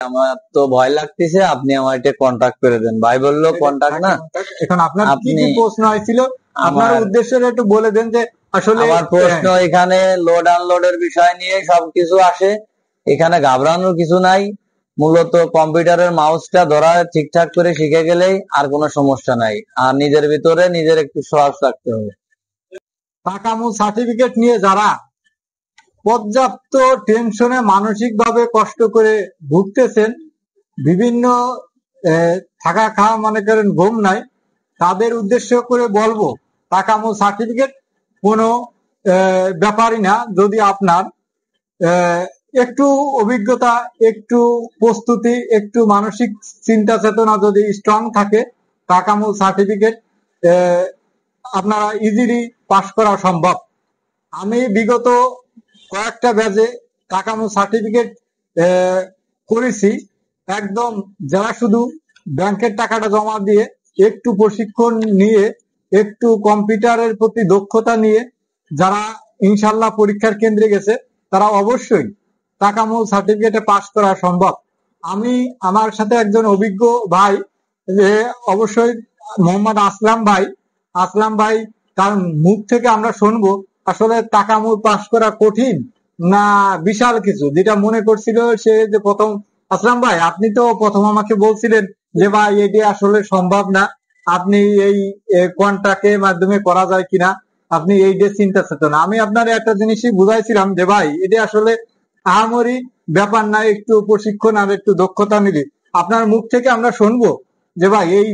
আমার তো ভয় লাগতেছে, আপনি আমার এটা কন্টাক্ট করে দেন। ভাই বললো কন্টাক্ট না। এখন আপনার কি কি প্রশ্ন হয়েছিল, আপনার উদ্দেশ্যটা একটু বলে দেন। যে আসলে আমার প্রশ্ন এখানে লোড আনলোডের বিষয় নিয়ে সবকিছু আসে, এখানে ঘাবড়ানোর কিছু নাই। মূলত কম্পিউটারের মাউসটা ধরা ঠিকঠাক করে শিখে গেলেই আর কোনো সমস্যা নাই। আর নিজের ভিতরে নিজের একটু সাহস রাখতে হবে। টাকামু সার্টিফিকেট নিয়ে যারা পর্যাপ্ত টেনশনে মানসিক ভাবে কষ্ট করে ভুগতেছেন, বিভিন্ন থাকা খাওয়া মনে করেন ঘুম নাই, তাদের উদ্দেশ্য করে বলবো টাকামু সার্টিফিকেট কোনো ব্যাপারই না। যদি আপনার একটু অভিজ্ঞতা, একটু প্রস্তুতি, একটু মানসিক চিন্তা চেতনা যদি স্ট্রং থাকে, টাকামু সার্টিফিকেট আপনারা ইজিলি পাস করা সম্ভব। আমি বিগত কয়েকটা ব্যাচে টাকামু সার্টিফিকেট করেছি। একদম যারা শুধু ব্যাংকের টাকাটা জমা দিয়ে একটু প্রশিক্ষণ নিয়ে, একটু কম্পিউটারের প্রতি দক্ষতা নিয়ে যারা ইনশাল্লাহ পরীক্ষার কেন্দ্রে গেছে, তারা অবশ্যই টাকামু সার্টিফিকেটে পাস করা সম্ভব। আমি আমার সাথে একজন অভিজ্ঞ ভাই, যে অবশ্যই মোহাম্মদ আসলাম ভাই, তার মুখ থেকে আমরা শুনবো আসলে টাকামু পাস করা কঠিন না বিশাল কিছু। যেটা মনে করছিল সে, যে প্রথম আসলাম ভাই আপনি তো প্রথম আমাকে বলছিলেন যে ভাই এটি আসলে সম্ভব না, আপনি এই কন্ট্রাক্টের মাধ্যমে করা যায় কিনা, আপনি এই যে চিন্তা চেতনা। আমি আপনার একটা জিনিসই বুঝাইছিলাম যে ভাই এটি আসলে আহামরি ব্যাপার না, একটু প্রশিক্ষণ আর একটু দক্ষতা নিলে আপনার মুখ থেকে আমরা শুনবো যে ভাই এই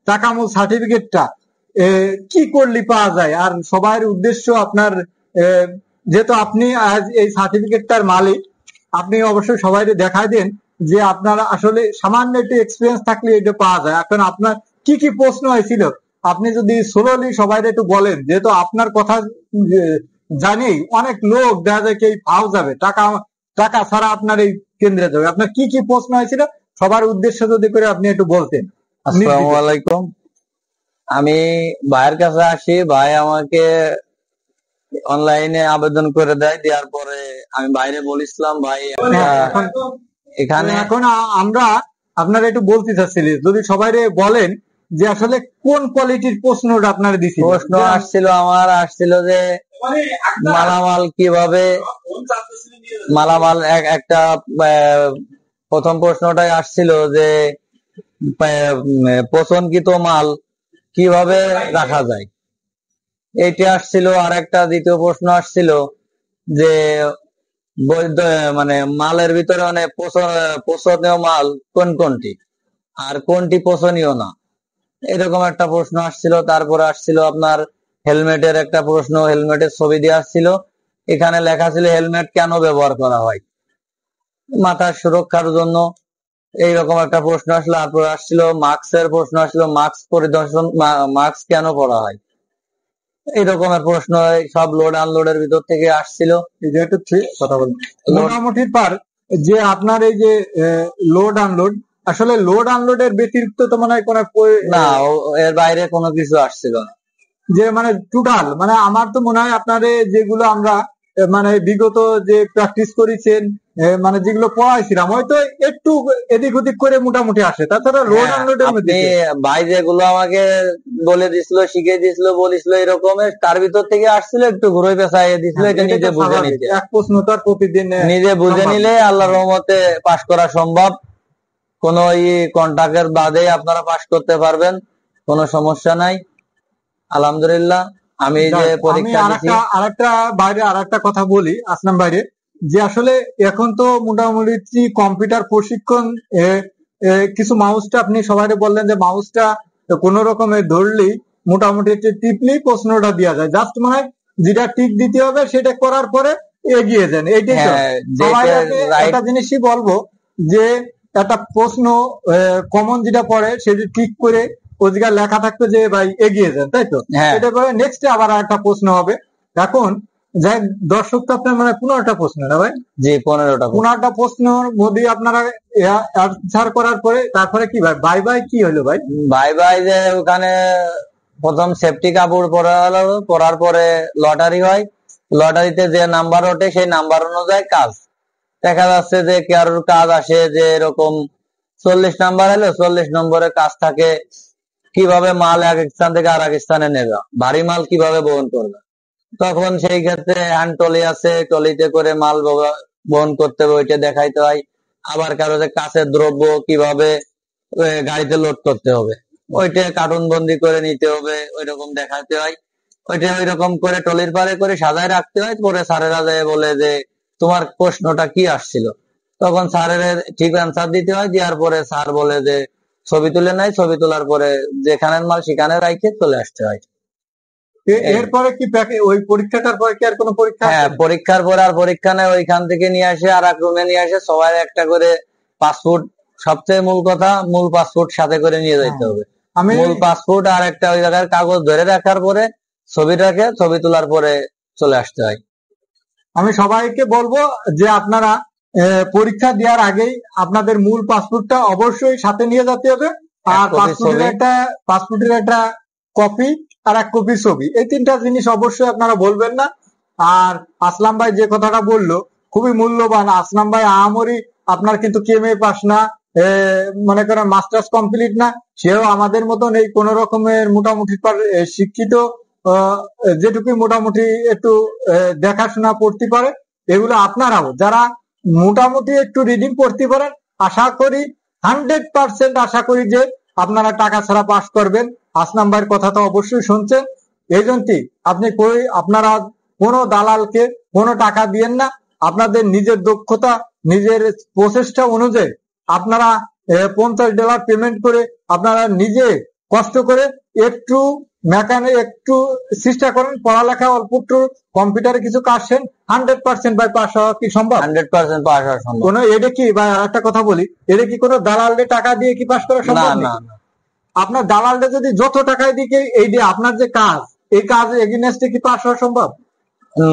টাকামু সার্টিফিকেটটা কি করলে পাওয়া যায়। আর সবার উদ্দেশ্য আপনার, যেহেতু আপনি আজ এই সার্টিফিকেটটার মালিক, আপনি অবশ্যই সবাই দেখাই দেন যে আপনারা আসলে সামান্য একটু এক্সপিরিয়েন্স থাকলে এটা পাওয়া যায়। এখন আপনার কি কি প্রশ্ন হয়েছিল, আপনি যদি সোলোলি সবাই একটু বলেন, যেহেতু আপনার কথা জানি অনেক লোক দেখা যায় কি পাও যাবে টাকা ছাড়া আপনার এই কেন্দ্রে যাবে। আপনার কি কি প্রশ্ন হয়েছিল সবার উদ্দেশ্য যদি করে আপনি একটু বলতেন। আসসালামু আলাইকুম। আমি ভাইয়ের কাছে আসি, ভাই আমাকে অনলাইনে আবেদন করে দেয়, দেওয়ার পরে আমি বাইরে বলেছিলাম ভাই এখানে এখন আমরা আপনারা একটু বলতে চাচ্ছিলি যদি সবাই বলেন যে আসলে কোন কোয়ালিটির প্রশ্নটা আপনারা দিচ্ছি। প্রশ্ন আসছিল যে মালামাল কিভাবে, মালামাল একটা প্রথম প্রশ্নটাই আসছিল যে পচনকৃত মাল কিভাবে রাখা যায়, এইটা আসছিল। আর একটা দ্বিতীয় প্রশ্ন আসছিল যে বৈধ মানে মালের ভিতরে মানে পচনীয় মাল কোনটি আর কোনটি পচনীয় না, এরকম একটা প্রশ্ন আসছিল। তারপরে আসছিল আপনার হেলমেটের একটা প্রশ্ন, হেলমেটের ছবি দিয়ে আসছিল, এখানে লেখা ছিল হেলমেট কেন ব্যবহার করা হয়, মাথার সুরক্ষার জন্য। এইরকম একটা প্রশ্ন আসলো। তারপরে আসছিল মাস্কের প্রশ্ন আসলো, মাস্ক পরিদর্শন, মাস্ক কেন পরা হয়, এইরকমের প্রশ্ন সব লোড আনলোডের ভিতর থেকে আসছিল। যেহেতু কথা বলবো মোটামুটি পার যে আপনার এই যে লোড আনলোড, আসলে লোড আনলোডের ব্যতিরিক্ত তো মনে হয় কোনো না, এর বাইরে কোনো কিছু আসছিল না। যে মানে টোটাল মানে আমার তো মনে হয় আপনার যেগুলো আমরা মানে বিগত যে প্র্যাকটিস করেছেন, মানে যেগুলো পড়াইছিলাম হয়তো একটু এদিক ওদিক করে মোটামুটি আসে, তাছাড়া লোড আনলোডের মধ্যে ভাই যেগুলো আমাকে বলে দিছিল, শিখে দিছিল, বলেছিল এরকমের, তার ভিতর থেকে আসছিল, একটু ঘুরে পেঁচাইয়ে দিছিল, এটা নিজে বুঝে নিতে। এক প্রশ্ন তো আর প্রতিদিন নিজে বুঝে নিলে আল্লাহর রহমতে পাস করা সম্ভব। কোন কন্ট্রাক্টের বাদে আপনারা পাস করতে পারবেন, কোনো সমস্যা নাই আলহামদুলিল্লাহ। আমি যে পরীক্ষা দিয়েছি, আরেকটা কথা বলি আসলাম বাইরে, যে আসলে এখন তো মোটামুটি কম্পিউটার প্রশিক্ষণ কিছু মাউসটা আপনি সবাই বললেন যে মাউসটা কোন রকমের ধরলেই মোটামুটি টিপলেই প্রশ্নটা দেওয়া যায়, জাস্ট মানে যেটা টিক দিতে হবে সেটা করার পরে এগিয়ে যান। এইটাই তো সবাই একটা জিনিসই বলবো যে একটা প্রশ্ন কমন যেটা পড়ে সেটা ঠিক করে ওই জায়গায় লেখা থাকবে যে ভাই এগিয়ে যান, তাই তো? এটা পরে নেক্সট আবার একটা প্রশ্ন হবে। এখন যাই দর্শক তো আপনার মানে 15টা প্রশ্ন না ভাই? জি 15টা প্রশ্নের মধ্যে আপনারা অ্যান্সার করার পরে তারপরে কি ভাই বাই বাই কি হলো ভাই? বাই যে ওখানে প্রথম সেফটি কাপড় পরা হলো, পরার পরে লটারি হয়, লটারিতে যে নাম্বার ওঠে সেই নাম্বার অনুযায়ী কাজ। দেখা যাচ্ছে যে কারোর কাজ আসে যে এরকম 40 নাম্বার এলো, 40 নম্বরের কাজ থাকে কিভাবে মাল এক স্থান থেকে আর এক স্থানে নেবে, ভারী মাল কিভাবে বহন করবে। তখন সেই ক্ষেত্রে হ্যান্ড ট্রলি আছে, ট্রলিতে করে মাল বহন করতে হবে, ওইটা দেখাইতে হয়। আবার কারো যে কাছের দ্রব্য কিভাবে গাড়িতে লোড করতে হবে, ওইটা কার্টুন বন্দি করে নিতে হবে, ওইরকম দেখাতে হয়। ওইটা ওইরকম করে ট্রলির পারে করে সাজায় রাখতে হয়। পরে স্যারেরা যায় বলে যে তোমার প্রশ্নটা কি আসছিল, তখন স্যারের ঠিক অ্যান্সার দিতে হয়। দেওয়ার পরে স্যার বলে যে ছবি তুলে নেয়, ছবি তোলার পরে যেখানের মাল সেখানে রাখে চলে আসতে হয়। এরপরে কি ওই পরীক্ষাটার পরে কি আর কোনো পরীক্ষা হ্যাঁ, আছে? পরীক্ষার পরে আর পরীক্ষা নেই, ওইখান থেকে নিয়ে আসে আর এক রুমে নিয়ে আসে, সবাই একটা করে পাসপোর্ট, সবচেয়ে মূল কথা মূল পাসপোর্ট সাথে করে নিয়ে যেতে হবে। আমি মূল পাসপোর্ট আর একটা ওই জায়গার কাগজ ধরে রাখার পরে ছবিটাকে ছবি তোলার পরে চলে আসতে হয়। আমি সবাইকে বলবো যে আপনারা পরীক্ষা দেওয়ার আগেই আপনাদের মূল পাসপোর্টটা অবশ্যই সাথে নিয়ে যেতে হবে, আর পাসপোর্টের একটা কপি আর এক কপি ছবি, এই তিনটা জিনিস অবশ্যই আপনারা বলবেন না। আর আসলাম ভাই যে কথাটা বললো খুবই মূল্যবান। আসলাম ভাই আহামরি আপনার কিন্তু কেমএ পাস না, মনে করেন মাস্টার্স কমপ্লিট না, সেও আমাদের মতন এই কোন রকমের মোটামুটি শিক্ষিত, যেটুকু মোটামুটি একটু দেখাশোনা পড়তে পারে। এগুলো আপনারাও যারা মোটামুটি একটু রিডিং পড়তে পারেন, আশা করি 100% আশা করি যে আপনারা টাকা ছাড়া পাস করবেন। আসলাম ভাইয়ের কথা তো অবশ্যই শুনছেন। এই জন্যই আপনারা কোনো দালালকে কোনো টাকা দিয়েন না। আপনাদের নিজের দক্ষতা, নিজের প্রচেষ্টা অনুযায়ী আপনারা $50 পেমেন্ট করে আপনারা নিজে কষ্ট করে একটু একটু চেষ্টা করেন, পড়ালেখা অল্প একটু কম্পিউটারে কিছু কাজ শেন, 100% ভাই পাস হওয়া কি সম্ভব? 100% পাস হওয়া সম্ভব। কোনো এটা কি ভাই, আরেকটা কথা বলি, এটা কি কোনো দালালদের টাকা দিয়ে কি পাস করা না সম্ভব? না নাকি আপনার দালালটা যদি যত টাকায় দিকে এই যে আপনার যে কাজ, এই কাজ এগেইনস্টে কি পাস হওয়া সম্ভব?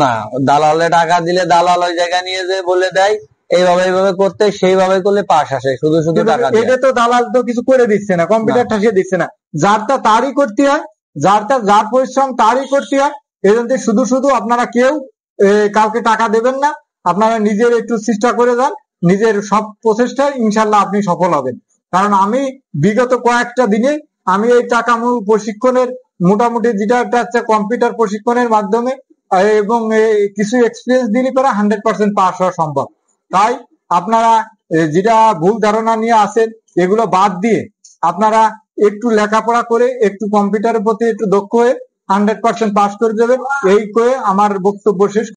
না, দালালে টাকা দিলে দালাল ওই জায়গায় নিয়ে যে বলে দেয় এইভাবে এইভাবে করতে, সেইভাবে করলে পাস আসে, শুধু শুধু টাকা দিয়ে। এটা তো দালাল তো কিছু করে দিচ্ছে না, কম্পিউটার ঠাসিয়ে দিচ্ছে না, যারটা তারই করতে হয়, যার পরিশ্রম তারই করতে হয়। এই জন্য শুধু শুধু আপনারা কেউ কাউকে টাকা দেবেন না। আপনারা নিজের একটু চেষ্টা করে যান, নিজের সব প্রচেষ্টায় ইনশাল্লাহ আপনি সফল হবেন। কারণ আমি বিগত কয়েকটা দিনে আমি এই টাকামূল প্রশিক্ষণের মোটামুটি যেটা একটা কম্পিউটার প্রশিক্ষণের মাধ্যমে এবং কিছু এক্সপিরিয়েন্স দিলে পরে 100% পাস হওয়া সম্ভব। তাই আপনারা যেটা ভুল ধারণা নিয়ে আসেন এগুলো বাদ দিয়ে আপনারা একটু লেখাপড়া করে একটু কম্পিউটারের প্রতি একটু দক্ষ হয়ে 100% পাস করে দেবেন। এই করে আমার বক্তব্য শেষ।